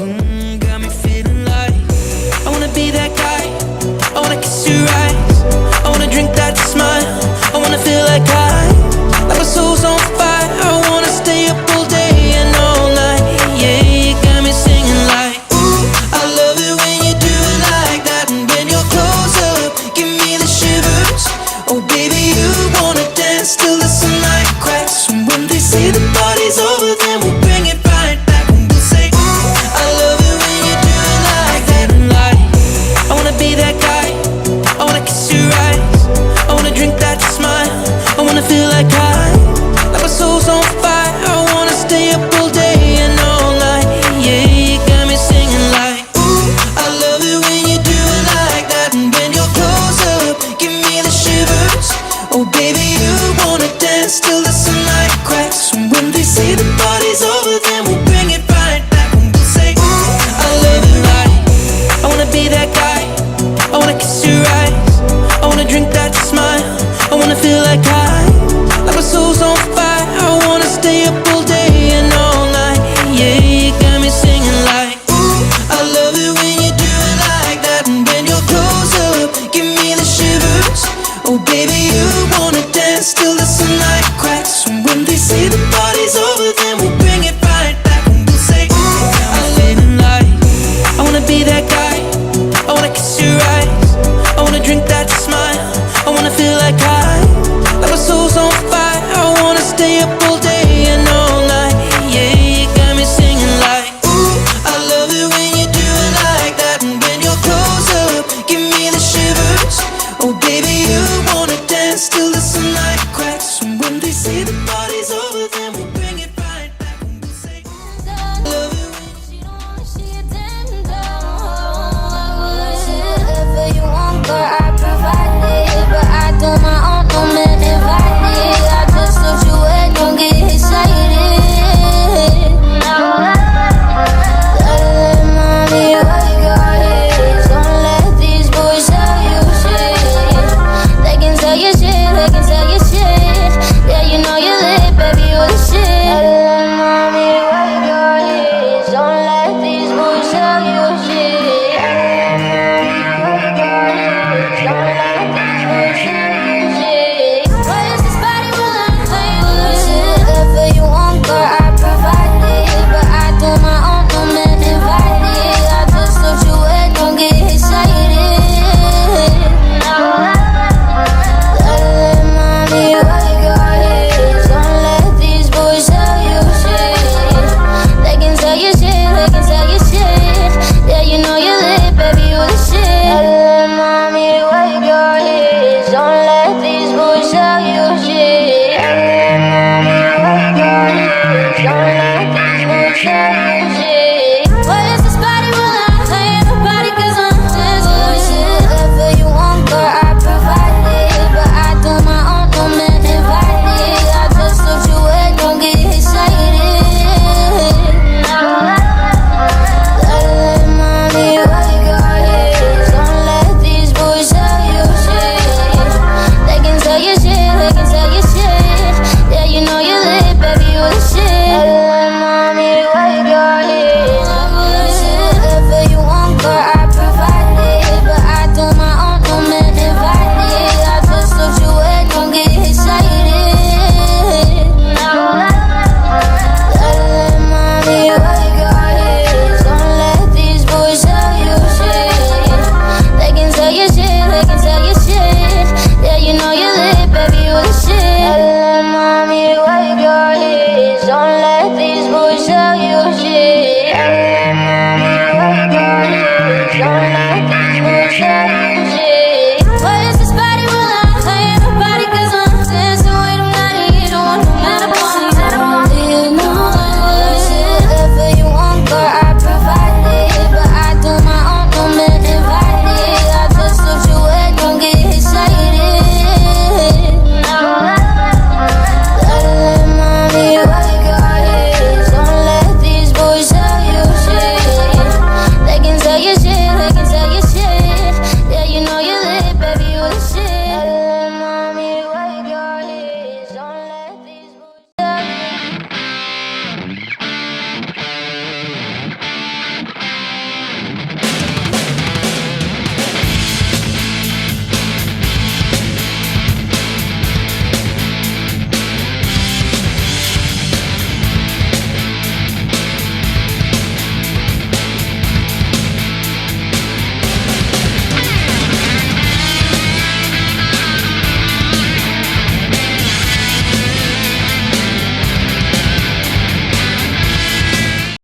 Got me feeling like I wanna be that guy. I wanna kiss your eyes. I wanna drink that smile. I wanna feel like like my soul's on fire. I wanna stay up all day and all night. Yeah, you got me singing like, ooh, I love it when you do it like that. And when you're close up, give me the shivers. Oh baby, you wanna dance till the sunlight cracks. And when they say the party's over, then we'll bring it right back. And we'll say, ooh, I love it when you do it like that. And like, I wanna be that guy. I wanna kiss your eyes. I wanna drink that smile. I wanna feel like like my soul's on fire. I wanna stay up all day and all night. Yeah, you got me singing like, ooh, I love it when you do it like that. And when you're close up, give me the shivers. Oh baby, you wanna dance till the sunlight cracks. And when they say the party's over, then we'll bring it right back. And we'll say, ooh, I love it right. I wanna be that guy. I wanna kiss your eyes. I wanna drink that smile. I wanna feel like my soul's on fire. I wanna stay up all day and all night. Yeah, you got me singing like, ooh, I love it when you do it like that. And when you're close up, give me the shivers. Oh baby, you wanna dance till the sunlight cracks. And when they say the party's over, then we'll bring it right back. And we'll say, ooh, I'm feeling like I wanna be that guy. I wanna kiss your eyes. I wanna drink that smile. I wanna feel like my soul's on fire. I wanna stay up all day and all night. Yeah, you got me singing like, ooh, I love it when you do it like that. And when you're close up, give me the shivers. Oh baby, you wanna dance till the sunlight cracks. And when they say the party's over, then we'll bring it right back. And we'll say, ooh, I love it when She don't wanna see it then down. Whatever you want, girl, I provide it, but I don't mind.